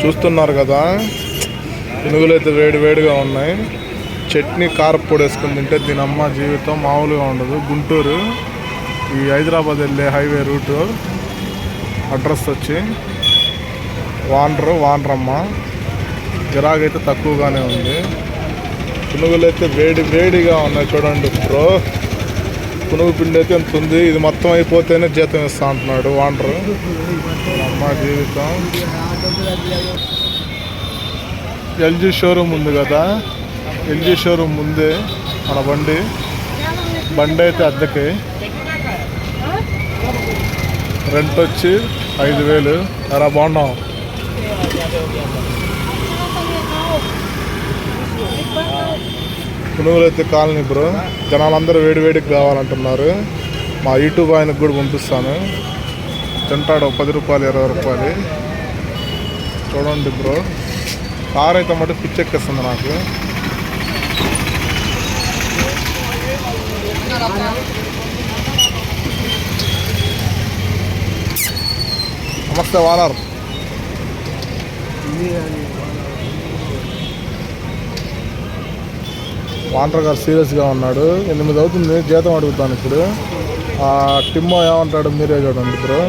చూస్తున్నారు కదా, పునుగులు అయితే వేడిగా ఉన్నాయి. చట్నీ కారపొడి వేసుకుని తింటే దీని అమ్మ జీవితం మామూలుగా ఉండదు. గుంటూరు ఈ హైదరాబాద్ వెళ్ళే హైవే రూటు. అడ్రస్ వచ్చి వానరమ్మ. గిరాకైతే తక్కువగానే ఉంది. పునుగులు అయితే వేడిగా ఉన్నాయి చూడండి బ్రో. పునుగు పిండి అయితే ఎంత ఉంది. ఇది మొత్తం అయిపోతేనే జీతం ఇస్తా అంటున్నాడు వానరు. అమ్మ జీవితం. ఎల్జీ షోరూమ్ ఉంది కదా, ఎల్జీ షోరూమ్ ముందే మన బండి అయితే అద్దెకి. రెంట్ వచ్చి 5,000. అలా బాగున్నాం. పునుగులు అయితే కాలనీ బ్రో. జనాలందరూ వేడికి కావాలంటున్నారు. మా యూట్యూబ్ ఆయనకు కూడా పంపిస్తాను. తింటాడు 10 రూపాయలు 20 రూపాయలు. చూడండి బ్రో. కార్ అయితే మటు పిచ్చెక్కిస్తుంది నాకు. నమస్తే వానర్. వానర్ గారు సీరియస్గా ఉన్నాడు. 8 అవుతుంది, జీతం అడుగుతాను ఇప్పుడు. టిమ్మో ఏమంటాడు మీరే చూడండి బ్రో.